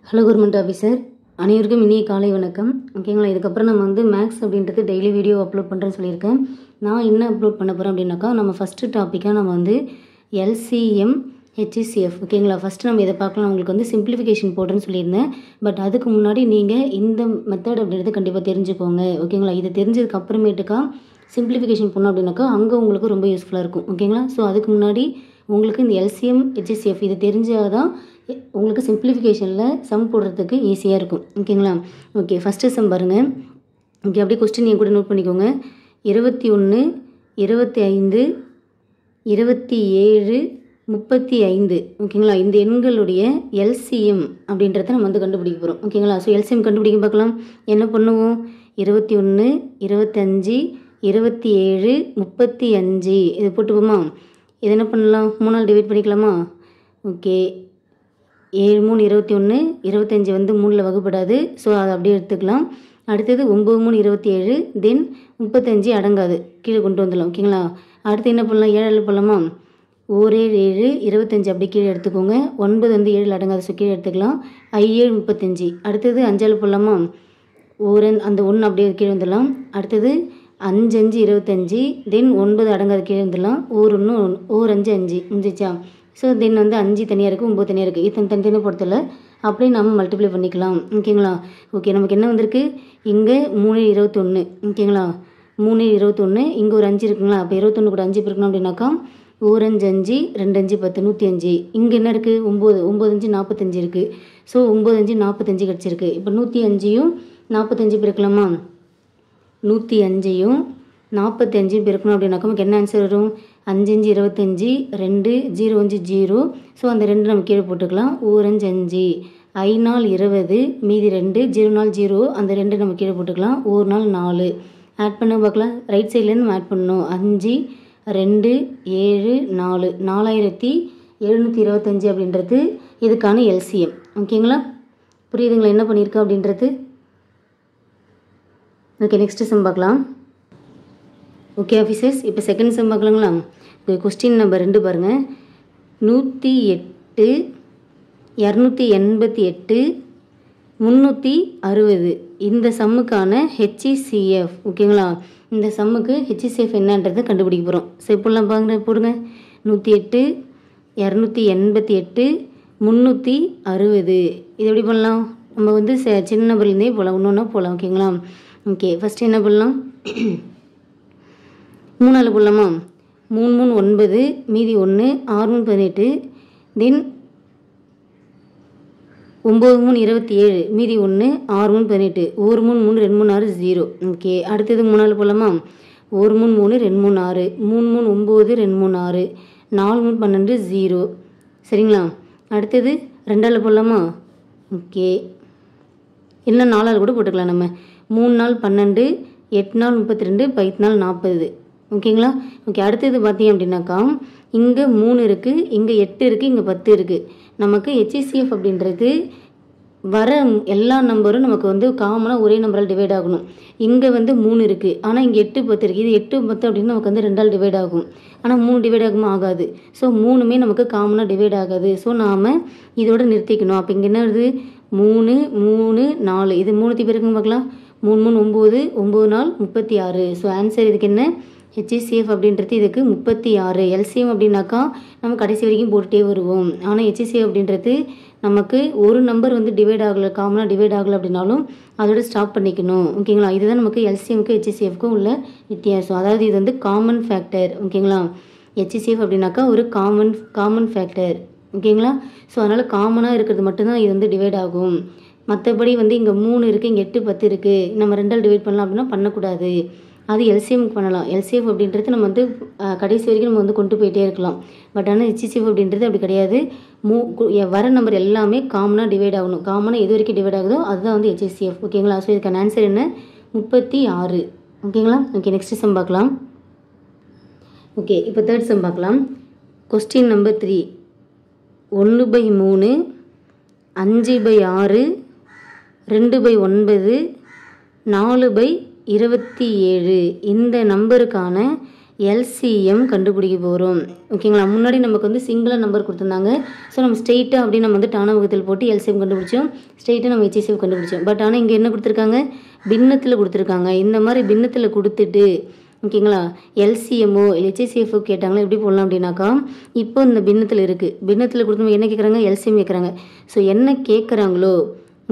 Hello government officer, அனைவருக்கும் இனிய காலை வணக்கம். ஓகேங்களா, இதுக்கப்புறம் நம்ம வந்து மேக்ஸ் அப்படின்றது டெய்லி வீடியோ அப்லோட் பண்ணுறேன்னு சொல்லியிருக்கேன். நான் என்ன அப்லோட் பண்ண போகிறேன் அப்படின்னாக்கா, நம்ம ஃபஸ்ட்டு டாப்பிக்காக நம்ம வந்து எல்சிஎம் ஹெச்சிசிஎஃப். ஓகேங்களா, ஃபஸ்ட்டு நம்ம இதை பார்க்கலாம். உங்களுக்கு வந்து சிம்பிளிஃபிகேஷன் போடுறேன்னு சொல்லியிருந்தேன். பட் அதுக்கு முன்னாடி நீங்கள் இந்த மெத்தட் அப்படின்றது கண்டிப்பாக தெரிஞ்சுக்கோங்க. ஓகேங்களா, இது தெரிஞ்சதுக்கு அப்புறமேட்டுக்கா சிம்பிளிஃபிகேஷன் பண்ணோம் அப்படின்னாக்கா அங்கே உங்களுக்கு ரொம்ப யூஸ்ஃபுல்லாக இருக்கும். ஓகேங்களா, ஸோ அதுக்கு முன்னாடி உங்களுக்கு இந்த எல்சிஎம் ஹெச்சிசிஎஃப் இது தெரிஞ்சால் தான் உங்களுக்கு சிம்பிளிஃபிகேஷனில் சம் போடுறதுக்கு ஈஸியாக இருக்கும். ஓகேங்களா, ஓகே, ஃபஸ்ட்டு சம் பாருங்கள். ஓகே, அப்படியே கொஸ்டின் என் கூட நோட் பண்ணிக்கோங்க. 21, 25, 27, 35. ஓகேங்களா, இந்த எண்களுடைய எல்சிஎம் அப்படின்றத நம்ம வந்து கண்டுபிடிக்க போகிறோம். ஓகேங்களா, ஸோ எல்சிஎம் கண்டுபிடிக்க பார்க்கலாம். என்ன பண்ணுவோம்? 21, 25, 27, 35 இது போட்டுப்போமா? இது என்ன பண்ணலாம்? 3ஆல் டிவைட் பண்ணிக்கலாமா? ஓகே, 7 3 21, 25 வந்து 3ல் வகுப்படாது. ஸோ அதை அப்படியே எடுத்துக்கலாம். அடுத்தது 9 3 27, தென் 35 அடங்காது, கீழே கொண்டு வந்துடலாம். ஓகேங்களா, அடுத்து என்ன பண்ணலாம்? 7 பண்ணலாமா? 1 7 25 அப்படி கீழே எடுத்துக்கோங்க. 9 வந்து 7 அடங்காது, ஸோ கீழே எடுத்துக்கலாம். 7 35. அடுத்தது 5 பண்ணலாமா? அந்த 1 அப்படியே கீழே வந்துடலாம். அடுத்தது 5 5 25, தென் 9 அடங்காது, கீழே வந்துடலாம். 5 5 முடிஞ்சிச்சா? ஸோ தென் வந்து 5 தனியாக இருக்குது, 9 தனியாக இருக்குது. இத்தனை தனித்தனியாக பொறுத்தல அப்படியே நம்ம மல்டிப்ளை பண்ணிக்கலாம். ஓகேங்களா, ஓகே, நமக்கு என்ன வந்திருக்கு? இங்கே 3 21. ஓகேங்களா, 3 21, இங்கே ஒரு 5 இருக்குங்களா? அப்போ 21 கூட 5 இருக்கணும் அப்படின்னாக்கா 1 5 5, 2 5 10, 105. இங்கே என்ன இருக்குது? 9 9 5 45 இருக்குது. ஸோ 9 5 45 கிடச்சிருக்கு. இப்போ 105யும் 45 பிறக்கலாமா? 105யும் 45 பிறக்கணும் அப்படின்னாக்கா நமக்கு என்ன ஆன்சர் வரும்? 5 5 25, 2 0 5 0. ஸோ அந்த 2 நம்ம கீழே போட்டுக்கலாம். 1 5 5, 5 4 20, மீதி 2, 0 4 0, அந்த 2 நம்ம கீழே போட்டுக்கலாம். 1 4 4 ஆட் பண்ண பார்க்கலாம். ரைட் சைட்லேருந்து நம்ம ஆட் பண்ணணும். 5 2 7 4 4725 அப்படின்றது இதுக்கான எல்சிஎம். ஓகேங்களா, புரியுதுங்களா என்ன பண்ணியிருக்கா அப்படின்றது? ஓகே, நெக்ஸ்ட் சம் பார்க்கலாம். ஓகே ஆஃபீஸர்ஸ், இப்போ செகண்ட் சம் பார்க்கலாங்களா? கொஸ்டின் நம்பர் 2 பாருங்கள். 108 288 360 இந்த சம்முக்கான ஹெச்சிசிஎஃப். ஓகேங்களா, இந்த சம்முக்கு ஹெச்சிசிஎஃப் என்னன்றதை கண்டுபிடிக்க போகிறோம். ஸோ இப்போலாம் பாருங்க, போடுங்க. 108 288 360 இது எப்படி பண்ணலாம்? நம்ம வந்து சின்ன நம்பர்லேருந்தே போகலாம், ஒன்று ஒன்றா போகலாம். ஓகேங்களா, ஓகே, ஃபஸ்ட்டு என்ன பண்ணலாம்? 3ஆல் போடலாமா? 3 3 9, மீதி 1, 6 3 18, தென் 9 3 27, மீதி 1, 6 3 18, 1 3 3 2 3 6 0. ஓகே, அடுத்தது 3ஆல் போடலாமா? 1 3 3 2 3 6, 3 3 9 2 3 6, 4 3 12 0. சரிங்களா, அடுத்தது 2ஆல் போடலாமா? ஓகே, இல்லை 4ஆல் கூட போட்டுக்கலாம் நம்ம. 3 4 12, 8 4 32, 10 4 40. ஓகேங்களா, ஓகே, அடுத்தது பார்த்தீங்க அப்படின்னாக்கா இங்கே 3 இருக்குது, இங்கே 8 இருக்குது, இங்கே 10 இருக்குது. நமக்கு ஹெச்சிசிஎஃப் அப்படின்றது வர எல்லா நம்பரும் நமக்கு வந்து காமனாக ஒரே நம்பரால் டிவைட் ஆகணும். இங்கே வந்து 3 இருக்குது, ஆனால் இங்கே 8 10 இருக்குது. இது 8 10 அப்படின்னு நமக்கு வந்து 2ஆல் டிவைட் ஆகும். ஆனால் 3 டிவைட் ஆகுமா? ஆகாது. ஸோ 3மே நமக்கு காமனாக டிவைட் ஆகாது. ஸோ நாம் இதோட நிறுத்திக்கணும். அப்போ இங்கே என்ன வருது? 3 3 4 இது 3 பேருக்கும் பார்க்கலாம். 3 3 9, 9 4 36. ஸோ ஆன்சர் இதுக்கு என்ன? ஹெச்சிசிஎஃப் அப்படின்றது இதுக்கு 36. எல்சிஎம் அப்படின்னாக்கா நம்ம கடைசி வரைக்கும் போட்டுகிட்டே வருவோம். ஆனால் ஹெச்சிசிஎஃப் அப்படின்றது நமக்கு ஒரு நம்பர் வந்து டிவைட் ஆகலை, காமனாக டிவைட் ஆகலை அப்படின்னாலும் அதோட ஸ்டாப் பண்ணிக்கணும். ஓகேங்களா, இதுதான் நமக்கு எல்சிஎம்க்கு ஹெச்சிசிஎஃப்க்கும் உள்ள வித்தியாசம். அதாவது இது வந்து காமன் ஃபேக்டர். ஓகேங்களா, ஹெச்சிசிஎஃப் அப்படின்னாக்கா ஒரு காமன் ஃபேக்டர். ஓகேங்களா, ஸோ அதனால் காமனாக இருக்கிறது மட்டும்தான் இது வந்து டிவைட் ஆகும். மற்றபடி வந்து இங்கே 3 இருக்குது, இங்கே 8 10 இருக்குது, நம்ம 2ஆல் டிவைட் பண்ணலாம் அப்படின்னா பண்ணக்கூடாது. அது எல்சிஎம்க்கு பண்ணலாம். எல்சிஎஃப் அப்படின்றது நம்ம வந்து கடைசி வரைக்கும் நம்ம வந்து கொண்டு போயிட்டே இருக்கலாம். பட் ஆனால் ஹெச்சிசிஎஃப் அப்படின்றது அப்படி கிடையாது. வர நம்பர் எல்லாமே காமனாக டிவைட் ஆகணும். காமனாக எது வரைக்கும் டிவைட் ஆகுதோ அதுதான் வந்து ஹெச்சிசிஎஃப். ஓகேங்களா, ஸோ இதுக்கான ஆன்சர் என்ன? 36. ஓகேங்களா, ஓகே, நெக்ஸ்ட் சம் பார்க்கலாம். ஓகே, இப்போ தேர்ட் சம் பார்க்கலாம். Question number 3. 1/3, 5/6, 2/9, 4/27 இந்த நம்பருக்கான எல்சிஎம் கண்டுபிடிக்க போகிறோம். ஓகேங்களா, முன்னாடி நமக்கு வந்து சிங்கிளாக நம்பர் கொடுத்துருந்தாங்க. ஸோ நம்ம ஸ்ட்ரெயிட்டாக அப்படின்னு நம்ம வந்து டான வகுத்தில் போட்டு எல்சிஎம் கண்டுபிடிச்சோம், ஸ்ட்ரெயிட்டாக நம்ம ஹெச்சிசிஎஃப் கண்டுபிடிச்சோம். பட் ஆனால் இங்கே என்ன கொடுத்துருக்காங்க, பின்னத்தில் கொடுத்துருக்காங்க. இந்த மாதிரி பின்னத்தில் கொடுத்துட்டு ஓகேங்களா எல்சிஎம்மோ ஹெச்சிசிஎஃப்ஓ கேட்டாங்களா எப்படி போடலாம் அப்படின்னாக்கா, இப்போ இந்த பின்னத்தில் இருக்குது, பின்னத்தில் கொடுத்து என்ன கேட்குறாங்க, எல்சிஎம் கேட்குறாங்க. ஸோ என்ன கேட்குறாங்களோ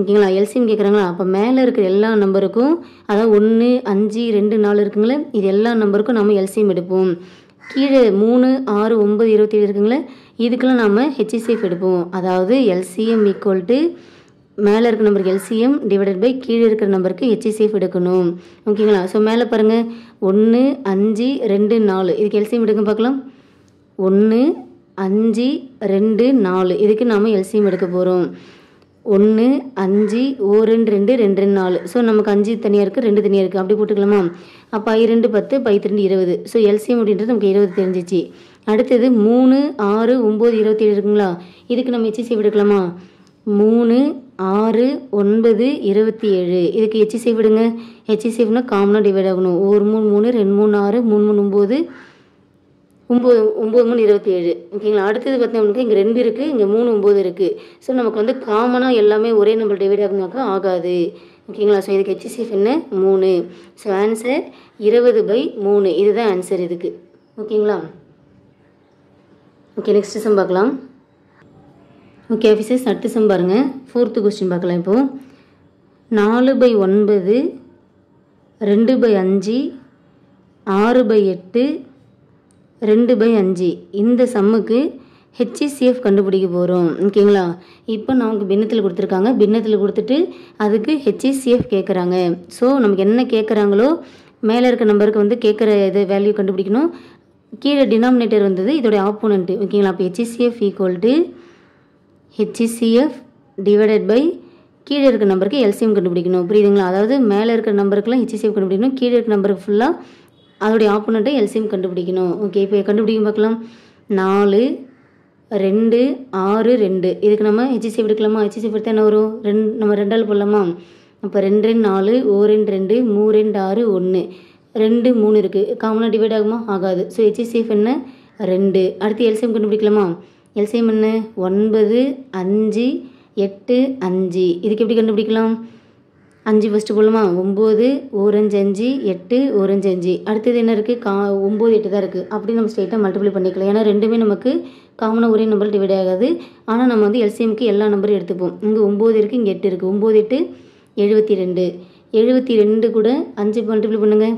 ஓகேங்களா, எல்சிஎம் கேட்குறாங்களா, அப்போ மேலே இருக்கிற எல்லா நம்பருக்கும், அதாவது 1, 5, 2, 4 இருக்குங்களே, இது எல்லா நம்பருக்கும் நம்ம எல்சிஎம் எடுப்போம். கீழே 3, 6, 9, 27 இருக்குங்களே, இதுக்கெல்லாம் நம்ம ஹெச்சிசிஎஃப் எடுப்போம். அதாவது எல்சிஎம் ஈக்குவல் டு மேலே இருக்கிற நம்பருக்கு எல்சிஎம் டிவைடட் பை கீழே இருக்கிற நம்பருக்கு ஹெச்சிசிஎஃப் எடுக்கணும். ஓகேங்களா, ஸோ மேலே பாருங்கள் 1, 5, 2, 4 இதுக்கு எல்சிஎம் எடுக்க பார்க்கலாம். 1, 5, 2, 4 இதுக்கு நாம் எல்சிஎம் எடுக்க போகிறோம். 1, 5, 1, 2, 2, 2, 4. ஸோ நமக்கு 5 தனியாக இருக்குது, 2 தனியாக இருக்குது, அப்படி போட்டுக்கலாமா. அப்போ 2, 10, 2, 20. ஸோ எல்சிஎம் அப்படின்றது நமக்கு 20 தெரிஞ்சிச்சு. அடுத்தது 3, 6, 9, 27 இருக்குங்களா, இதுக்கு நம்ம ஹெச்சிசிஎஃப் எடுக்கலாமா. 3, 6, 9, 27 இதுக்கு ஹெச்சிசிஎஃப் எடுங்க. ஹெச்சிசிஎஃப்னா காமனாக டிவைட் ஆகணும். 1, 3, 3, 2, 3, 6, 3, 3, 9, 9, 3, 27 ஓகேங்களா. அடுத்தது பார்த்தீங்கன்னா இங்கே 2 இருக்குது, இங்கே 3, 9 இருக்குது. ஸோ நமக்கு வந்து காமனாக எல்லாமே ஒரே நம்பர் டிவைட் ஆகுனாக்கா ஆகாது. ஓகேங்களா, ஸோ இதுக்கு ஹெச்சிசிஎஃப் என்ன 3. ஸோ ஆன்சர் 20/3 இதுதான் ஆன்சர் இதுக்கு. ஓகேங்களா. ஓகே, நெக்ஸ்ட் சம் பார்க்கலாம். ஓகே ஆஃபீஸர்ஸ், அடுத்த சம் பாருங்கள். 4th கொஸ்டின் பார்க்கலாம். இப்போது 4/9, 2/5, 6/8, 2/5 இந்த சம்முக்கு ஹெச்சிசிஎஃப் கண்டுபிடிக்க போகிறோம். ஓகேங்களா, இப்போ நமக்கு பின்னத்தில் கொடுத்துருக்காங்க, பின்னத்தில் கொடுத்துட்டு அதுக்கு ஹெச்சிசிஎஃப் கேட்குறாங்க. ஸோ நமக்கு என்ன கேட்குறாங்களோ மேலே இருக்க நம்பருக்கு வந்து கேட்குற இது வேல்யூ கண்டுபிடிக்கணும். கீழே டினாமினேட்டர் வந்தது இதோடைய ஆப்போனண்ட்டு. ஓகேங்களா, அப்போ HCF equal to HCF divided by கீழே இருக்க நம்பருக்கு எல்சிஎம் கண்டுபிடிக்கணும். புரியுதுங்களா, அதாவது மேலே இருக்கிற நம்பருக்குலாம் ஹெச்சிசிஎஃப் கண்டுபிடிக்கணும், கீழே இருக்க நம்பருக்கு ஃபுல்லாக அதோடைய ஆப்போனண்ட்டை எல்சிஎம் கண்டுபிடிக்கணும். ஓகே, இப்போ கண்டுபிடிக்கும் பார்க்கலாம். 4, 2, 6, 2 இதுக்கு நம்ம ஹெச்சிசிஎஃப் எடுக்கலாமா. ஹெச்சிசிஎஃப் எடுத்தால் என்ன வரும், நம்ம 2ஆல் போடலாமா. அப்போ 2, 4, 1, 2, 3, 6, 1, 2, 3 இருக்குது, காமனாக டிவைட் ஆகுமா, ஆகாது. ஸோ ஹெச்சிசிஎஃப் என்ன 2. அடுத்து எல்சிஎம் கண்டுபிடிக்கலாமா. எல்சிஎம் என்ன 9, 5, 8, 5 இதுக்கு எப்படி கண்டுபிடிக்கலாம். 5 ஃபஸ்ட்டு போடலாமா. 9, 1, 5, 8, 1, 5 அடுத்தது என்ன இருக்குது 9, 8 தான் இருக்குது. அப்படி நம்ம ஸ்ட்ரெயிட்டாக மல்டிப்ளை பண்ணிக்கலாம். ஏன்னா ரெண்டுமே நமக்கு காமனாக ஒரே நம்பர் டிவைட் ஆகாது. ஆனால் நம்ம வந்து எல்சிஎம்க்கு எல்லா நம்பரும் எடுத்துப்போம். இங்கே 9 இருக்குது, இங்கே 8 இருக்குது. 9, 8, 72. 72 கூட 5 மல்டிப்ளை பண்ணுங்கள்.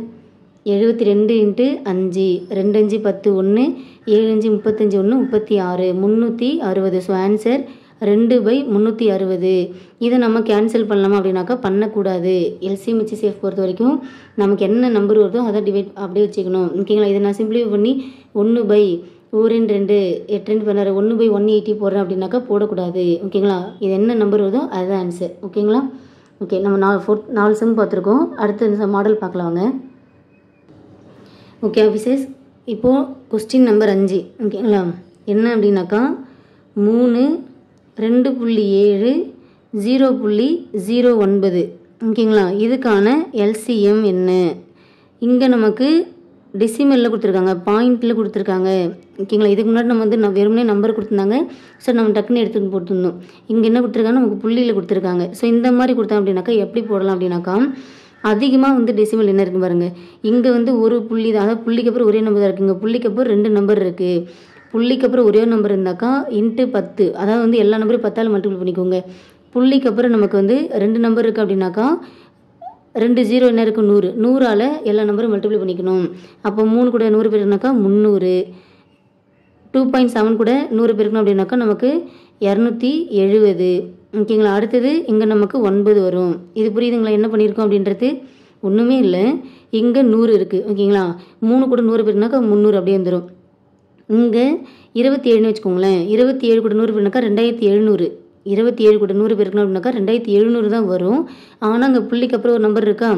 72 × 5 2, 5, 10, 1, 7, 5, 35, 1, 36, 360. So answer 2/360. இதை நம்ம கேன்சல் பண்ணலாமா அப்படின்னாக்கா பண்ணக்கூடாது. எல்சிஎம் ஹெச்சிசிஎஃப் பொறுத்த வரைக்கும் நமக்கு என்ன நம்பர் வருதோ அதை டிவைட் அப்படியே வச்சுக்கணும். ஓகேங்களா, இதை நான் சிம்பிளிஃபை பண்ணி 1/2, 8, 2, 16, 1/180 போடுறேன் அப்படின்னாக்கா போடக்கூடாது. ஓகேங்களா, இது என்ன நம்பர் வருதோ அதுதான் ஆன்சர். ஓகேங்களா. ஓகே, நம்ம 4 சம் பார்த்துருக்கோம். அடுத்த இந்த மாடல் பார்க்கலாம் வாங்க. ஓகே ஆஃபீஸர்ஸ், இப்போது கொஸ்டின் நம்பர் 5 ஓகேங்களா. என்ன அப்படின்னாக்கா 3, 2.7, 0.09 ஓகேங்களா. இதுக்கான எல்சிஎம் என்ன. இங்கே நமக்கு டெசிமலில் கொடுத்துருக்காங்க, பாயிண்டில் கொடுத்துருக்காங்க. ஓகேங்களா, இதுக்கு முன்னாடி நம்ம வந்து வெறுமனே நம்பர் கொடுத்துருந்தாங்க. ஸோ நம்ம டக்குன்னு எடுத்துகிட்டு போட்டுருந்தோம். இங்கே என்ன கொடுத்துருக்காங்க, நமக்கு புள்ளியில் கொடுத்துருக்காங்க. ஸோ இந்த மாதிரி கொடுத்தோம் அப்படின்னாக்கா எப்படி போடலாம் அப்படின்னாக்கா, அதிகமாக வந்து டெசிமல் என்ன இருக்குது பாருங்கள். இங்கே வந்து ஒரு புள்ளி தான், அதாவது புள்ளிக்கு அப்புறம் ஒரே நம்பர் தான் இருக்குது. இங்கே புள்ளிக்கு அப்புறம் 2 நம்பர் இருக்குது. புள்ளிக்கு அப்புறம் ஒரே நம்பர் இருந்தாக்கா × 10, அதாவது வந்து எல்லா நம்பரும் 10ஆல் மல்டிபிள் பண்ணிக்கோங்க. புள்ளிக்கு அப்புறம் நமக்கு வந்து 2 நம்பர் இருக்குது அப்படின்னாக்கா 2 0 என்ன இருக்குது 100. 100ஆல் எல்லா நம்பரும் மல்டிபிள் பண்ணிக்கணும். அப்போ 3 கூட 100 பேருக்குனாக்கா 300. 2.7 கூட 100 பேருக்கணும் அப்படின்னாக்கா நமக்கு 270. ஓகேங்களா. அடுத்தது இங்கே நமக்கு 9 வரும். இது புரியுதுங்களா என்ன பண்ணியிருக்கோம் அப்படின்றது. ஒன்றுமே இல்லை, இங்கே 100 இருக்குது. ஓகேங்களா, 3 கூட 100 பேருக்குனாக்கா 300 அப்படியே வந்துடும். இங்கே 27ன்னு வச்சுக்கோங்களேன். 27 கூட 100 பேருனாக்கா 2700. 27 கூட 100 பேருக்கணும் அப்படின்னாக்கா 2700 தான் வரும். ஆனால் அங்கே புள்ளிக்கு அப்புறம் ஒரு நம்பர் இருக்கா,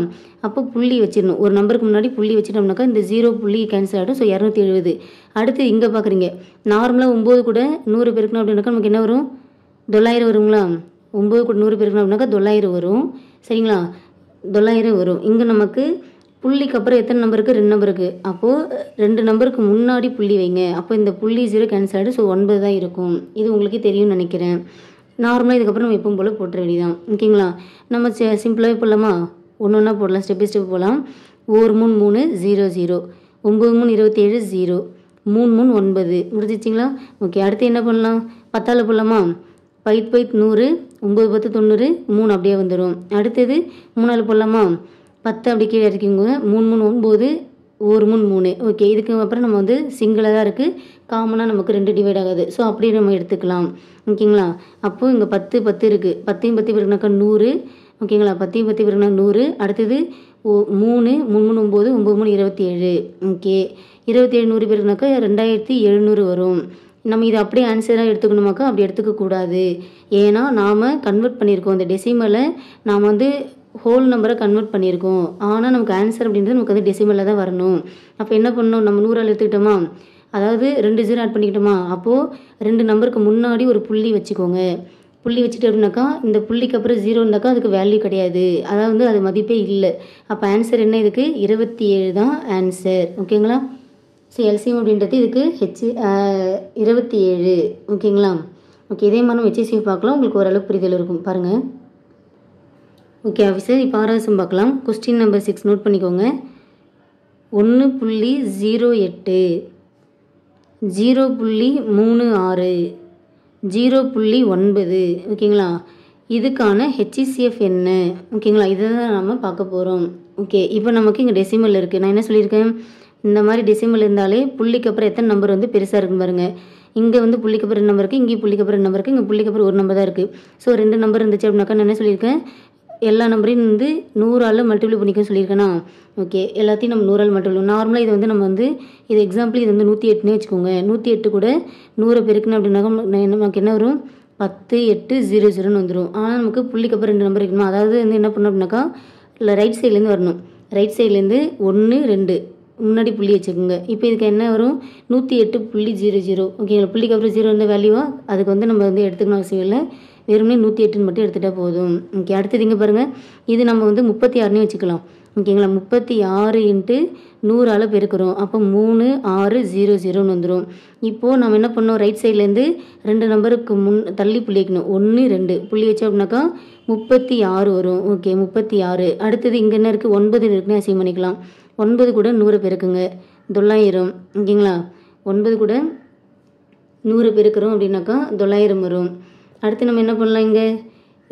அப்போ புள்ளி வச்சிடணும். ஒரு நம்பருக்கு முன்னாடி புள்ளி வச்சிட்டோம்னாக்கா இந்த 0 புள்ளி கேன்சல் ஆகிடும். ஸோ 270. அடுத்து இங்கே பார்க்குறீங்க, நார்மலாக 9 கூட 100 பேருக்கணும் அப்படின்னாக்கா நமக்கு என்ன வரும் 900 வருங்களா. 9 கூட 100 பேருக்கணும் அப்படின்னாக்கா 900 வரும். சரிங்களா, 900 வரும். இங்கே நமக்கு புள்ளிக்கு அப்புறம் எத்தனை நம்பர் இருக்குது? 2 நம்பர் இருக்குது. அப்போது 2 நம்பருக்கு முன்னாடி புள்ளி வைங்க. அப்போ இந்த புள்ளி 0 கேன்சல் ஆகிடும். ஸோ 9 தான் இருக்கும். இது உங்களுக்கே தெரியும்னு நினைக்கிறேன். நார்மலாக இதுக்கப்புறம் நம்ம எப்பவும் போல் போட்டுற வேண்டியதான். ஓகேங்களா? நம்ம சிம்பிளாகவே போடலாமா? ஒன்று ஒன்றா போடலாம். ஸ்டெப் பை ஸ்டெப் போகலாம். 1 3 3 0 0 9 3 27 0 3 3 9 முடிஞ்சிச்சிங்களா? ஓகே, அடுத்து என்ன பண்ணலாம்? 10ஆல் போடலாமா? 5 100 9 10 90 3 அப்படியே வந்துடும். அடுத்தது 3ஆல் போடலாமா? 10 அப்படி கீழே இருக்குங்க. 3 3 9 1 3 3. ஓகே, இதுக்கு அப்புறம் நம்ம வந்து சிங்கிளாக தான் இருக்குது. காமனாக நமக்கு 2 டிவைட் ஆகாது. ஸோ அப்படியே நம்ம எடுத்துக்கலாம். ஓகேங்களா? அப்போது இங்கே 10 10 இருக்குது. 10 10 பிறகுனாக்கா 100. ஓகேங்களா? 10 10 பிறகுனா 100. அடுத்தது 3 3 3 9 9 3 27. ஓகே, 27 100 பிறகுனாக்கா 2700 வரும். நம்ம இதை அப்படியே ஆன்சராக எடுத்துக்கணுமாக்கா? அப்படி எடுத்துக்கக்கூடாது. ஏன்னா நாம் கன்வெர்ட் பண்ணியிருக்கோம். இந்த டெசிமலை நாம் வந்து ஹோல் நம்பரை கன்வெர்ட் பண்ணியிருக்கோம். ஆனால் நமக்கு ஆன்சர் அப்படின்றது நமக்கு வந்து டெசிமலில் தான் வரணும். அப்போ என்ன பண்ணணும்? நம்ம 100ஆல் எடுத்துக்கிட்டோமா? அதாவது 2 0 ஆட் பண்ணிக்கிட்டோமா? அப்போது 2 நம்பருக்கு முன்னாடி ஒரு புள்ளி வச்சுக்கோங்க. புள்ளி வச்சுட்டு அப்படின்னாக்கா இந்த புள்ளிக்கு அப்புறம் 0 இருந்தாக்கா அதுக்கு வேல்யூ கிடையாது. அதாவது அது மதிப்பே இல்லை. அப்போ ஆன்சர் என்ன? இதுக்கு 27 தான் ஆன்சர். ஓகேங்களா? ஸோ எல்சிஎம் அப்படின்றது இதுக்கு 27. ஓகேங்களா? ஓகே, இதே மாதிரி நம்ம HCF பார்க்கலாம். உங்களுக்கு ஓரளவுக்கு புரிதல் இருக்கும். பாருங்கள். ஓகே ஆஃபீஸர், இப்போ 6வது சம் பார்க்கலாம். கொஸ்டின் நம்பர் 6 நோட் பண்ணிக்கோங்க. 1.08 0.36 0.9. ஓகேங்களா? இதுக்கான HCF என்ன? ஓகேங்களா? இதை தான் நம்ம பார்க்க போகிறோம். ஓகே, இப்போ நமக்கு இங்கே டெசிமல் இருக்குது. நான் என்ன சொல்லியிருக்கேன்? இந்த மாதிரி டெசிமல் இருந்தாலே புள்ளிக்கு அப்புறம் எத்தனை நம்பர் வந்து பெருசாக இருக்குன்னு பாருங்கள். இங்கே வந்து புள்ளிக்கு அப்புறம் 2 நம்பர் இருக்குது, இங்கே புள்ளிக்கு அப்புறம் 2 நம்பர் இருக்குது, இங்கே புள்ளிக்கு அப்புறம் 1 நம்பர் தான் இருக்குது. ஸோ 2 நம்பர் இருந்துச்சு அப்படின்னாக்கா நான் என்ன சொல்லியிருக்கேன்? எல்லா நம்பரையும் வந்து 100ஆல் மல்டிப்ளை பண்ணிக்க சொல்லியிருக்கேன்னா. ஓகே, எல்லாத்தையும் நம்ம 100ஆல் மல்டிப்ளை. நார்மலாக இது வந்து நம்ம வந்து இது எக்ஸாம்பிள் இது வந்து 108னே வச்சுக்கோங்க. 108 கூட 100 பெருக்குன்னு அப்படின்னாக்கா நமக்கு என்ன வரும்? 10 8 0 0ன்னு வந்துடும். ஆனால் நமக்கு புள்ளிக்கு அப்புறம் 2 நம்பர் இருக்கணும். அதாவது வந்து என்ன பண்ணணும் அப்படின்னாக்கா இல்லை ரைட் சைட்லேருந்து வரணும். ரைட் சைட்லேருந்து 1 2 முன்னாடி புள்ளி வச்சுக்கோங்க. இப்போ இதுக்கு என்ன வரும்? 108.00. ஓகேங்களா? புள்ளிக்கு அப்புறம் 0 இருந்த வேல்யூவா அதுக்கு வந்து நம்ம வந்து எடுத்துக்கணும் அவசியம் இல்லை. வெறுமனே 108ன்னு மட்டும் எடுத்துகிட்டா போதும். ஓகே, அடுத்தது இங்கே பாருங்கள். இது நம்ம வந்து 36னே வச்சுக்கலாம். ஓகேங்களா? 36 × 100ஆல் பெருக்கிறோம். அப்போ 3 6 0 0ன்னு வந்துடும். இப்போது நம்ம என்ன பண்ணோம்? ரைட் சைட்லேருந்து 2 நம்பருக்கு தள்ளி புள்ளி வைக்கணும். 1 2 புள்ளி வச்சோம் அப்படின்னாக்கா 36 வரும். ஓகே, 36. அடுத்தது இங்கே என்ன இருக்குது? 9 இருக்குன்னு அசைன் பண்ணிக்கலாம். 9 கூட 100 பெருக்குங்க. 900. ஓகேங்களா? 9 கூட 100 பெருக்கிறோம் அப்படின்னாக்கா 900 வரும். அடுத்து நம்ம என்ன பண்ணலாம்? இங்கே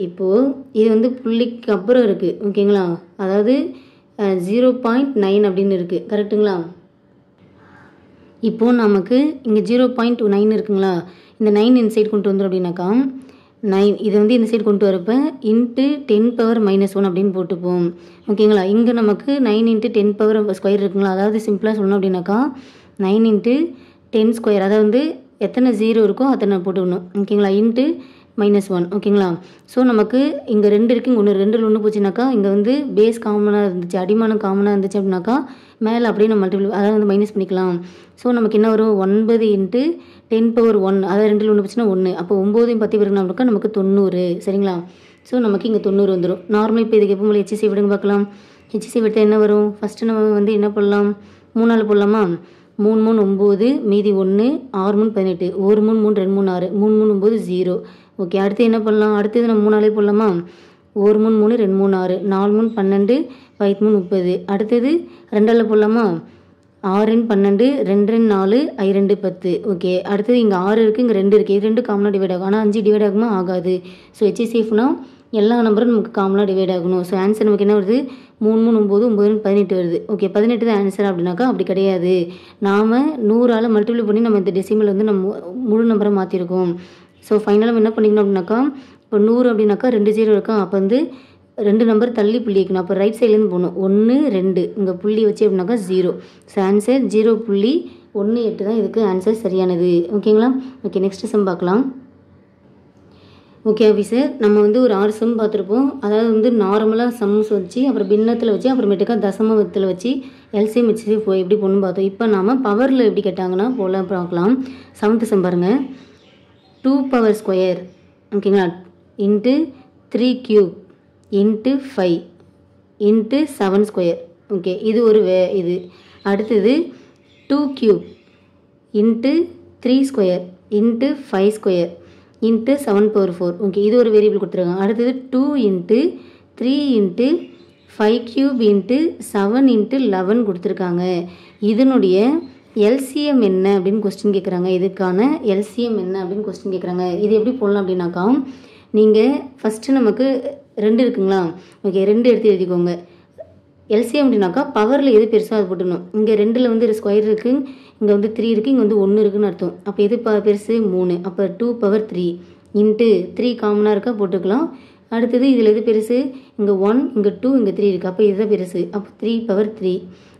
இப்போது இது வந்து புள்ளிக்கு அப்புறம் இருக்குது. ஓகேங்களா? அதாவது 0.9 அப்படின்னு இருக்குது. கரெக்டுங்களா? இப்போது நமக்கு இங்கே 0.9 இருக்குங்களா? இந்த 9 இந்த சைடு கொண்டு வந்துடும் அப்படின்னாக்கா 9 இதை வந்து இந்த சைடு கொண்டு வரப்போ இன்ட்டு 10⁻−1 அப்படின்னு போட்டுப்போம். ஓகேங்களா? இங்கே நமக்கு 9 × 10⁻² இருக்குங்களா? அதாவது சிம்பிளாக சொல்லணும் அப்படின்னாக்கா 9 × 10². அதாவது வந்து எத்தனை 0 இருக்கோ அத்தனை போட்டுக்கணும். ஓகேங்களா? இன்ட்டு -1. ஓகேங்களா? ஸோ நமக்கு இங்கே 2 இருக்குது, இங்கே 1 2ல் 1 போச்சுனாக்கா இங்கே வந்து பேஸ் காமனாக இருந்துச்சு, அடிமானம் காமனாக இருந்துச்சு அப்படின்னாக்கா மேலே அப்படியே நம்ம மல்டிபிள் அதாவது வந்து மைனஸ் பண்ணிக்கலாம். ஸோ நமக்கு என்ன வரும்? 9 × 10⁻1. அதாவது 2ல் 1 போச்சுன்னா 1. அப்போ 9 10 பிறகுனாக்கா நமக்கு 90. சரிங்களா? ஸோ நமக்கு இங்கே 90 வந்துடும். நார்மல் இப்போ இதுக்கு எப்போ HCF விடுங்க பார்க்கலாம். HCF விட்டால் என்ன வரும்? ஃபஸ்ட்டு நம்ம வந்து என்ன பண்ணலாம்? 3ஆல் போடலாமா? 3 3 9 மீதி 1 6 3 18 1 3 3 2 3 6 3 3 9 0. ஓகே, அடுத்து என்ன பண்ணலாம்? அடுத்தது நம்ம 3ஆலே போடலாமா? 1 3 3 2 3 6 4 3 12 5 3 30. அடுத்தது 2ஆல் போடலாமா? 6 12 2 4 2 10. ஓகே, அடுத்தது இங்கே 6 இருக்குது, இங்கே 2 இருக்குது. இது 2 காமனாக டிவைட் ஆகும். ஆனால் 5 டிவைட் ஆகுமா? ஆகாது. ஸோ HCFனா எல்லா நம்பரும் நமக்கு காமனாக டிவைட் ஆகணும். ஸோ ஆன்சர் நமக்கு என்ன வருது? 3 3 9 9 18 வருது. ஓகே, 18 தான் ஆன்சர் அப்படின்னாக்கா அப்படி கிடையாது. நாம் 100ஆல் மல்டிப்ளை பண்ணி நம்ம இந்த டெசிமல் வந்து நம்ம முழு நம்பரை மாற்றிருக்கோம். ஸோ ஃபைனலாக நம்ம என்ன பண்ணிக்கணும் அப்படின்னாக்கா இப்போ 100 அப்படின்னாக்கா 2 0 இருக்கா? அப்போ வந்து 2 நம்பர் தள்ளி புள்ளி வைக்கணும். அப்போ ரைட் சைட்லேருந்து போகணும். 1 2 இங்கே புள்ளி வச்சு அப்படின்னாக்கா 0. ஸோ ஆன்சர் 0.18 தான் இதுக்கு ஆன்சர் சரியானது. ஓகேங்களா? ஓகே, நெக்ஸ்ட் சம் பார்க்கலாம். ஓகே ஆஃபீஸர், நம்ம வந்து ஒரு 6 சம் பார்த்துருப்போம். அதாவது வந்து நார்மலாக சம்ஸ் வச்சு அப்புறம் பின்னத்தில் வச்சு அப்புறமேட்டுக்கா தசமத்தில் வச்சு எல்சிஎம் HCF எப்படி பொண்ணு பார்த்தோம். இப்போ நாம் பவரில் எப்படி கேட்டாங்கன்னா போல பார்க்கலாம். 7th சம் பாருங்கள். 2^² ஓகேங்களா? × 3³ × 5 × 7². ஓகே, இது ஒரு இது. அடுத்தது 2 cube into 3 square into 5 square into 7/4. Okay, இது ஒரு வேரியபிள் கொடுத்துருக்காங்க. அடுத்தது 2 into 3 into 5 cube into 7 into 11 கொடுத்துருக்காங்க. இதனுடைய எல்சிஎம் என்ன அப்படின்னு கொஸ்டின் கேட்குறாங்க. இதுக்கான எல்சிஎம் என்ன அப்படின்னு கொஸ்டின் கேட்குறாங்க. இது எப்படி போடலாம் அப்படின்னாக்கா, நீங்கள் ஃபஸ்ட்டு நமக்கு 2 இருக்குங்களா? ஓகே, 2 எடுத்து எழுதிக்கோங்க. எல்சிஎம் அப்படின்னாக்கா பவரில் எது பெருசாக அது போட்டுக்கணும். இங்கே 2ல் வந்து ஸ்கொயர் இருக்குது, இங்கே வந்து 3 இருக்குது, இங்கே வந்து 1 இருக்குதுன்னு அர்த்தம். அப்போ எது பெருசு? 3. அப்போ 2/3 இன்ட்டு 3 காமனாக இருக்கா போட்டுக்கலாம். அடுத்தது இதில் எது பெருசு? இங்கே 1, இங்கே 2, இங்கே 3 இருக்குது. அப்போ இதுதான் பெருசு. அப்போ 3/3.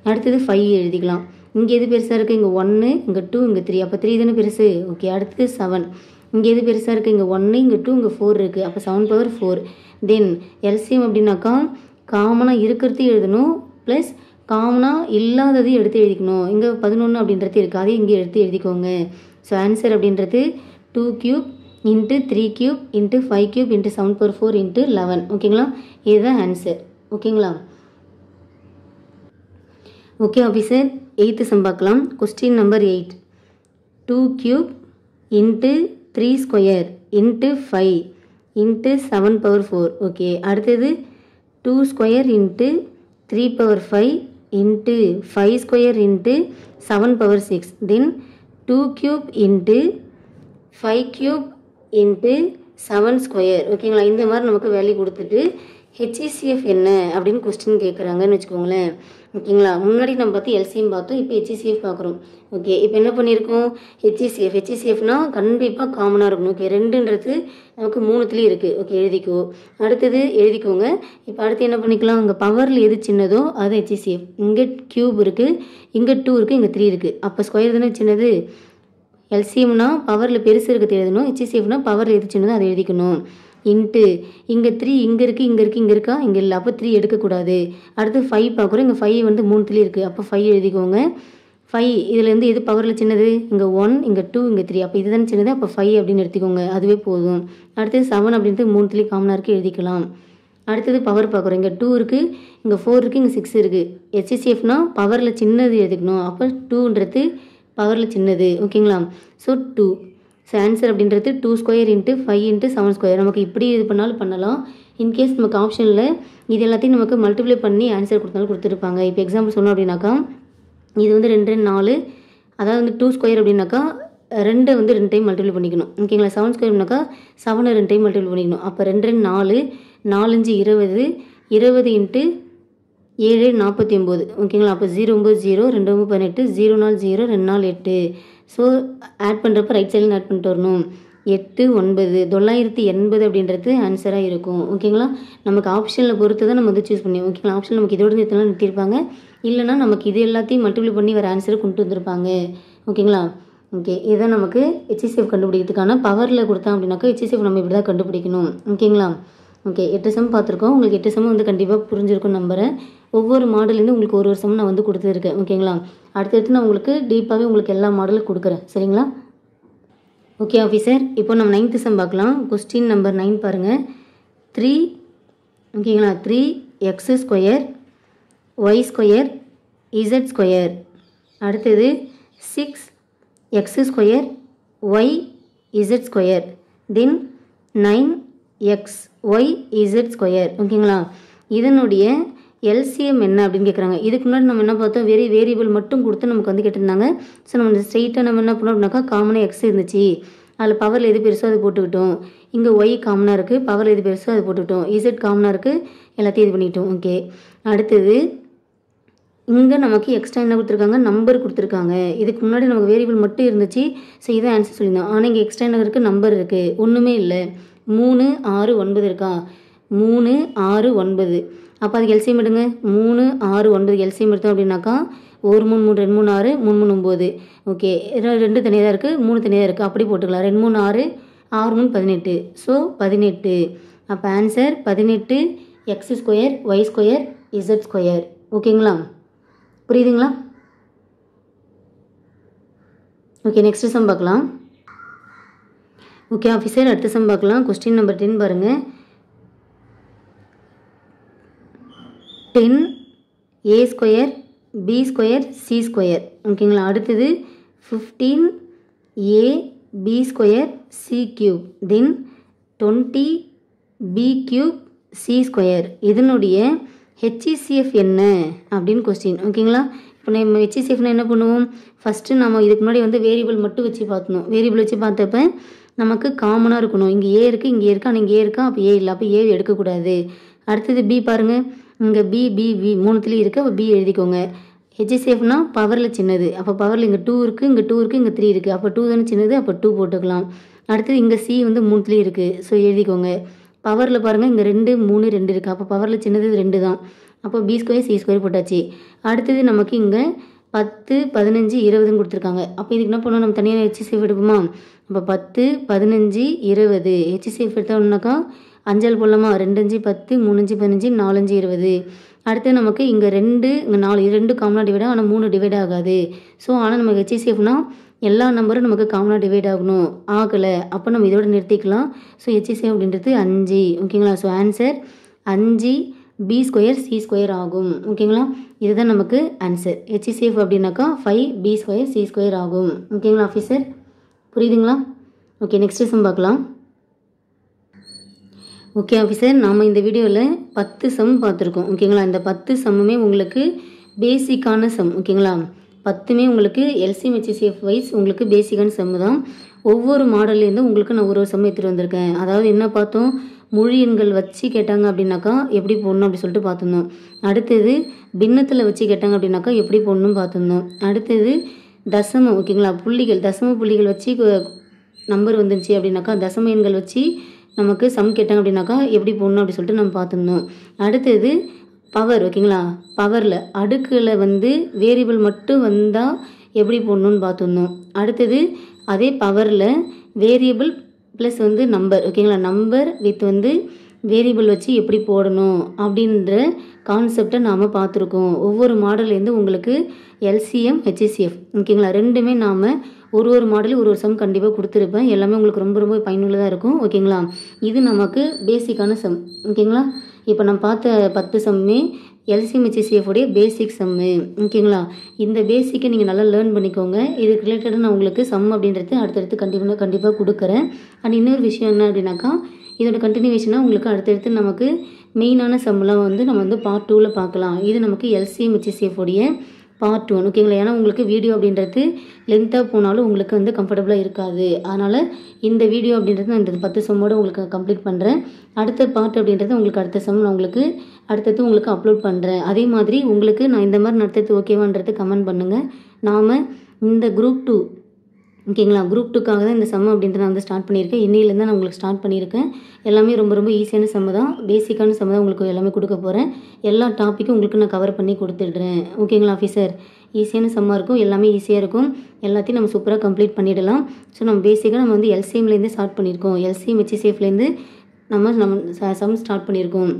அடுத்தது 5 எழுதிக்கலாம். இங்கே எது பெருசாக இருக்குது? இங்கே 1, இங்கே 2, இங்கே 3. அப்போ 3 தானே பெருசு. ஓகே, அடுத்தது 7. இங்கே எது பெருசாக இருக்குது? இங்கே 1, இங்கே 2, இங்கே 4 இருக்குது. அப்போ 7/4. தென் எல்சிஎம் அப்படின்னாக்கா காமனாக இருக்கிறது எழுதணும், ப்ளஸ் காமனாக இல்லாதது எடுத்து எழுதிக்கணும். இங்கே 11 அப்படின்றது இருக்குது, அதே இங்கே எடுத்து எழுதிக்கோங்க. ஸோ ஆன்சர் அப்படின்றது 2 cube into 3 cube into 5 cube into 7/4 into 11. ஓகேங்களா? இதுதான் ஆன்சர். ஓகேங்களா? ஓகே ஆஃபீஸர், 8th சம் பார்க்கலாம். Question number 8. 2 cube into 3 square into 5 into 7/4. Okay, அடுத்தது 2 square into 3/5 into 5 square into 7/6. தென் 2 cube into 5 cube into 7 square. ஓகேங்களா? இந்த மாதிரி நமக்கு வேல்யூ கொடுத்துட்டு ஹெச்சிசிஎஃப் என்ன அப்படின்னு கொஸ்டின் கேட்குறாங்கன்னு வச்சுக்கோங்களேன். ஓகேங்களா? முன்னாடி நம்ம பார்த்து எல்சிஎம் பார்த்தோம், இப்போ ஹெச்சிசிஎஃப் பார்க்குறோம். ஓகே, இப்போ என்ன பண்ணியிருக்கோம்? ஹெச்சிசிஎஃப்னா கண்டிப்பாக காமனாக இருக்கணும். ஓகே, 2ன்றது நமக்கு 3த்துலேயும் இருக்குது. ஓகே, எழுதிக்கோ. அடுத்தது எழுதிக்கோங்க. இப்போ அடுத்து என்ன பண்ணிக்கலாம்? அங்கே பவரில் எது சின்னதோ அது ஹெச்சிசிஎஃப். இங்கே கியூப் இருக்குது, இங்கே 2 இருக்குது, இங்கே 3 இருக்குது. அப்போ ஸ்கொயர் தானே சின்னது. எல்சிஎம்னா பவரில் பெருசு இருக்கிறது எழுதணும், ஹெச்சிசிஎஃப்னா பவரில் எது சின்னதோ அதை எழுதிக்கணும். இன்ட்டு இங்கே 3 இங்கே இருக்குது, இங்கே இருக்குது, இங்கே இருக்கா? இங்கே இல்லை. அப்போ 3 எடுக்கக்கூடாது. அடுத்து 5 பார்க்குறோம். இங்கே 5 வந்து 3த்துலேயும் இருக்குது. அப்போ 5 எழுதிக்கோங்க. 5 இதுலேருந்து எது பவரில் சின்னது? இங்கே 1, இங்கே 2, இங்கே 3. அப்போ இதுதான் சின்னது. அப்போ 5 அப்படின்னு எடுத்துக்கோங்க, அதுவே போதும். அடுத்தது 7 அப்படின்ட்டு 3த்துலேயும் காமனாக இருக்குது, எழுதிக்கலாம். அடுத்தது பவர் பார்க்குறோம். இங்கே 2 இருக்குது, இங்கே 4 இருக்குது, இங்கே 6 இருக்குது. ஹெச்சிசிஎஃப்னா பவரில் சின்னது எழுதிக்கணும். அப்போ 2ன்றது பவரில் சின்னது. ஓகேங்களா? ஸோ 2. ஸோ ஆன்சர் அப்படின்றது 2 ஸ்கொயர் இன்ட்டு 5 இன்ட்டு 7 ஸ்கொயர். நமக்கு இப்படி இது பண்ணாலும் பண்ணலாம். இன்கேஸ் நமக்கு ஆப்ஷனில் இது எல்லாத்தையும் நமக்கு மல்டிப்ளை பண்ணி ஆன்சர் கொடுத்தாலும் கொடுத்துருப்பாங்க. இப்போ எக்ஸாம்பிள் சொன்னோம் அப்படின்னாக்கா, இது வந்து 2 4, அதாவது வந்து 2 ஸ்கொயர் அப்படின்னாக்கா 2 வந்து 2 டைம் மல்டிப்ளை பண்ணிக்கணும். ஓகேங்களா? 7 ஸ்கொயர் அப்படின்னாக்கா 7 2 டைம் மல்டிப்ளை பண்ணிக்கணும். அப்போ 2 4, 4 5 20, 20 இன்ட்டு 7 49. ஓகேங்களா? அப்போ 0 9 0, 2 9 18, 0 4 0, 2 4 8. ஸோ ஆட் பண்ணுறப்ப ரைட் சைடில் ஆட் பண்ணிட்டு வரணும். 8 9 980 அப்படின்றது ஆன்சராக இருக்கும். ஓகேங்களா? நமக்கு ஆப்ஷனில் பொறுத்து தான் நம்ம வந்து சூஸ் பண்ணி. ஓகேங்களா? ஆப்ஷன் நமக்கு இதோட நிறுத்தலாம் நிறுத்திருப்பாங்க, இல்லைனா நமக்கு இது எல்லாத்தையும் மல்டிப்ளை பண்ணி வர ஆன்சரை கொண்டு வந்திருப்பாங்க. ஓகேங்களா? ஓகே, இதுதான் நமக்கு ஹெச்சிசிஎஃப் கண்டுபிடிக்கிறதுக்கான பவரில் கொடுத்தோம் அப்படின்னாக்கா ஹெச்சிசிஎஃப் நம்ம இப்படி தான் கண்டுபிடிக்கணும். ஓகேங்களா? ஓகே, 8 சம் பார்த்துருக்கோம். உங்களுக்கு 8 சம் வந்து கண்டிப்பாக புரிஞ்சிருக்கும் நம்புறேன். ஒவ்வொரு மாடலேருந்து உங்களுக்கு ஒரு சம் நான் வந்து கொடுத்துருக்கேன். ஓகேங்களா? அடுத்தடுத்து நான் உங்களுக்கு டீப்பாகவே உங்களுக்கு எல்லா மாடலும் கொடுக்குறேன். சரிங்களா? ஓகே ஆஃபீஸர், இப்போ நம்ம 9th சம் பார்க்கலாம். கொஸ்டின் நம்பர் 9 பாருங்கள். 3 ஓகேங்களா 3x square y square z square. அடுத்தது 6x square y z square. Then 9x y z square. ஓகேங்களா? இதனுடைய எல்சிஎம் என்ன அப்படின்னு கேட்குறாங்க. இதுக்கு முன்னாடி நம்ம என்ன பார்த்தோம்? வேரியபிள் மட்டும் கொடுத்து நமக்கு வந்து கேட்டிருந்தாங்க. ஸோ நம்ம ஸ்ட்ரெயிட்டாக நம்ம என்ன பண்ணோம் அப்படின்னாக்கா, காமனாக எக்ஸ் இருந்துச்சு, அதில் பவரில் எது பெருசோ அது போட்டுக்கிட்டோம். இங்கே ஒய் காமனாக இருக்குது, பவரில் எது பெருசோ அது போட்டுக்கிட்டோம். இசட் காமனாக இருக்குது, எல்லாத்தையும் இது பண்ணிக்கிட்டோம். ஓகே, அடுத்தது இங்கே நமக்கு எக்ஸ்ட்ரா என்ன கொடுத்துருக்காங்க? நம்பர் கொடுத்துருக்காங்க. இதுக்கு முன்னாடி நமக்கு வேரியபிள் மட்டும் இருந்துச்சு. ஸோ இதான் ஆன்சர் சொல்லியிருந்தோம். ஆனால் இங்கே எக்ஸ்ட்ரா என்ன இருக்குது? நம்பர் இருக்குது. ஒன்றுமே இல்லை. 3 6 9 இருக்கா? 3 6 9. அப்போ அதுக்கு எல்சிஎம் எடுங்க. 3 6 9 எல்சிஎம் எடுத்தோம் அப்படின்னாக்கா 1 3 3 2 3 6 3 3 9. ஓகே, 2 தனியாக தான் இருக்குது, 3 தனியாக இருக்குது, அப்படி போட்டுக்கலாம். 2 3 6 6 3 18. ஸோ 18. அப்போ answer 18 x square y square z square. ஓகேங்களா? புரியுதுங்களா? ஓகே, நெக்ஸ்ட் சம் பார்க்கலாம். ஓகே ஆஃபீஸர், அடுத்த சம் பார்க்கலாம். கொஸ்டின் நம்பர் 10 பாருங்கள். 10 a square b square C square ஓகேங்களா. அடுத்தது 15 a b square c cube then 20 b cube c square. இதனுடைய HCF என்ன அப்படின்னு கொஸ்டின் ஓகேங்களா. இப்போ நம்ம ஹெச்சிசிஎஃப்னா என்ன பண்ணுவோம், ஃபஸ்ட்டு நம்ம இதுக்கு முன்னாடி வந்து வேரியபிள் மட்டும் வச்சு பார்த்தணும். வேரியபிள் வச்சு பார்த்தப்ப நமக்கு காமனாக இருக்கணும். இங்கே ஏ இருக்குது, இங்கே இருக்கா, ஆனால் இங்கே ஏ இருக்கா, அப்போ ஏ இல்லை, அப்போ ஏ எடுக்கக்கூடாது. அடுத்தது பி பாருங்கள், இங்கே பி பி பி மூணுத்துலேயும் இருக்குது, அப்போ பி எழுதிக்கோங்க. ஹெச்சிசிஎஃப்னா பவரில் சின்னது, அப்போ பவரில் இங்கே 2 இருக்குது, இங்கே 2 இருக்குது, இங்கே 3 இருக்குது, அப்போ 2 தானே சின்னது, அப்போ 2 போட்டுக்கலாம். அடுத்தது இங்கே சி வந்து மூணுத்துலேயும் இருக்குது, ஸோ எழுதிக்கோங்க. பவரில் பாருங்கள் இங்கே 2 3 2 இருக்குது, அப்போ பவரில் சின்னது 2 தான், அப்போ பி ஸ்கொயர் சி ஸ்கொயர் போட்டாச்சு. அடுத்தது நமக்கு இங்கே 10 15 20ன்னு கொடுத்துருக்காங்க. அப்போ இதுக்கு என்ன பண்ணணும், நம்ம தனியாக ஹெச்சிசிஎஃப் எடுப்போமா. அப்போ 10 15 20 ஹெச்சிசிஎஃப் எடுத்தோம்னாக்கா 5 போடலாமா, 2 5 10 3 5 15 4 5 20. அடுத்து நமக்கு இங்கே 2 இங்கே 4 2 காமனாக டிவைட் ஆகும், ஆனால் 3 டிவைட் ஆகாது. ஸோ ஆனால் நமக்கு ஹெச்சிசிஎஃப்னா எல்லா நம்பரும் நமக்கு காமனாக டிவைட் ஆகணும், ஆகலை, அப்போ நம்ம இதோட நிறுத்திக்கலாம். ஸோ ஹெச்சிசிஎஃப் அப்படின்றது 5 ஓகேங்களா. So answer 5 B square C square ஆகும் ஓகேங்களா. இதுதான் நமக்கு ஆன்சர். ஹெச்சிசிஎஃப் அப்படின்னாக்கா 5 பி ஸ்கொயர் சி ஸ்கொயர் ஆகும் ஓகேங்களா ஆஃபீஸர், புரியுதுங்களா. ஓகே, நெக்ஸ்ட் சம் பார்க்கலாம். ஓகே ஆஃபீஸர், நாம் இந்த வீடியோவில் 10 சம் பார்த்துருக்கோம் ஓகேங்களா. இந்த 10 சம்முமே உங்களுக்கு பேசிக்கான சம் ஓகேங்களா. 10மே உங்களுக்கு எல்சிஎம் ஹெச்சிசிஎஃப் வைஸ் உங்களுக்கு பேசிக்கான சம் தான். ஒவ்வொரு மாடல்லேருந்து உங்களுக்கு நான் ஒரு சம் எடுத்துகிட்டு வந்திருக்கேன். அதாவது என்ன பார்த்தோம், மொழி எண்கள் வச்சு கேட்டாங்க அப்படின்னாக்கா எப்படி போடணும் அப்படி சொல்லிட்டு பார்த்துருந்தோம். அடுத்தது பின்னத்தில் வச்சு கேட்டாங்க அப்படின்னாக்கா எப்படி போடணும்னு பார்த்துருந்தோம். அடுத்தது தசமம் ஓகேங்களா, புள்ளிகள் தசம புள்ளிகள் வச்சு நம்பர் வந்துருச்சு அப்படின்னாக்கா தசம எண்கள் வச்சு நமக்கு சம் கேட்டாங்க அப்படின்னாக்கா எப்படி போடணும் அப்படி சொல்லிட்டு நம்ம பார்த்துருந்தோம். அடுத்தது பவர் ஓகேங்களா, பவரில் அடுக்கில் வந்து வேரியபிள் மட்டும் வந்தால் எப்படி போடணும்னு பார்த்துருந்தோம். அடுத்தது அதே பவரில் வேரியபிள் ப்ளஸ் வந்து நம்பர் ஓகேங்களா, நம்பர் வித் வந்து வேரியபிள் வச்சு எப்படி போடணும் அப்படின்ற கான்செப்டை நாம் பார்த்துருக்கோம். ஒவ்வொரு மாடல்லேருந்து உங்களுக்கு எல்சிஎம் ஹெச்சிசிஎஃப் ஓகேங்களா ரெண்டுமே நாம் ஒரு மாடலும் ஒரு சம் கண்டிப்பாக கொடுத்துருப்பேன். எல்லாமே உங்களுக்கு ரொம்ப ரொம்ப பயனுள்ளதாக இருக்கும் ஓகேங்களா. இது நமக்கு பேசிக்கான சம் ஓகேங்களா. இப்போ நம்ம பார்த்த 10 சம்மே எல்சிஎம் ஹெச்சிசிஎஃப் உடைய பேசிக் சம்மு ஓகேங்களா. இந்த பேசிக்கை நீங்கள் நல்லா லேர்ன் பண்ணிக்கோங்க. இதுக்கு ரிலேட்டடாக நான் உங்களுக்கு சம் அப்படின்றது அடுத்தடுத்து கண்டிப்பாக கொடுக்குறேன். அண்ட் இன்னொரு விஷயம் என்ன அப்படின்னாக்கா, இதோட கண்டினியூவேஷனாக உங்களுக்கு அடுத்தடுத்து நமக்கு மெயினான சம்லாம் வந்து நம்ம வந்து பார்ட் 2ல் பார்க்கலாம். இது நமக்கு எல்சிஎம் ஹெச்சிசிஎஃப் உடைய பார்ட் 1 ஓகேங்களா. ஏன்னா உங்களுக்கு வீடியோ அப்படின்றது லென்த்தாக போனாலும் உங்களுக்கு வந்து கம்ஃபர்டபுளாக இருக்காது. அதனால் இந்த வீடியோ அப்படின்றது நான் இந்த 10 சம்மோடு உங்களுக்கு கம்ப்ளீட் பண்ணுறேன். அடுத்த பார்ட் அப்படின்றது உங்களுக்கு அடுத்த சம் நான் உங்களுக்கு அடுத்தது உங்களுக்கு அப்லோட் பண்ணுறேன். அதே மாதிரி உங்களுக்கு நான் இந்த மாதிரி நடத்துறது ஓகேவான்றது கமெண்ட் பண்ணுங்கள். நாம் இந்த குரூப் 2 ஓகேங்களா, குரூப் 2க்காக தான் இந்த சம் அப்படின்றத நான் வந்து ஸ்டார்ட் பண்ணியிருக்கேன். இன்னையிலேருந்து நான் உங்களுக்கு ஸ்டார்ட் பண்ணியிருக்கேன். எல்லாமே ரொம்ப ரொம்ப ஈஸியான சம் தான், பேசிக்கான சம் தான் உங்களுக்கு எல்லாமே கொடுக்க போகிறேன். எல்லா டாப்பிக்கும் உங்களுக்கு நான் கவர் பண்ணி கொடுத்துடுறேன் ஓகேங்களா ஆஃபீஸர். ஈஸியான சம்மாக இருக்கும், எல்லாமே ஈஸியாக இருக்கும், எல்லாத்தையும் நம்ம சூப்பராக கம்ப்ளீட் பண்ணிடலாம். ஸோ நம்ம பேசிக்காக நம்ம வந்து எல்சிஎம்லேருந்து ஸ்டார்ட் பண்ணியிருக்கோம், எல்சிஎம் ஹெச்சிசிஎஃப்லேருந்து நம்ம சம் ஸ்டார்ட் பண்ணியிருக்கோம்.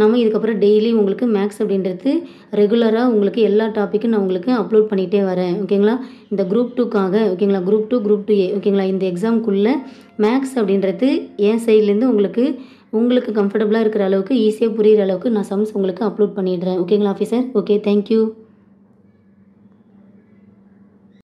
நம்ம இதுக்கப்புறம் டெய்லி உங்களுக்கு மேக்ஸ் அப்படின்றது ரெகுலராக உங்களுக்கு எல்லா டாப்பிக்கும் நான் உங்களுக்கு அப்லோட் பண்ணிகிட்டே வரேன் ஓகேங்களா. இந்த குரூப் 2க்காக ஓகேங்களா, குரூப் 2 குரூப் 2A ஓகேங்களா, இந்த எக்ஸாமுக்குள்ளே மேக்ஸ் அப்படின்றது என் சைட்லேருந்து உங்களுக்கு கம்ஃபர்டபுளாக இருக்கிற அளவுக்கு ஈஸியாக புரிகிற அளவுக்கு நான் சம்ஸ் உங்களுக்கு அப்லோட் பண்ணிடுறேன் ஓகேங்களா ஆஃபீஸர். Okay, thank you.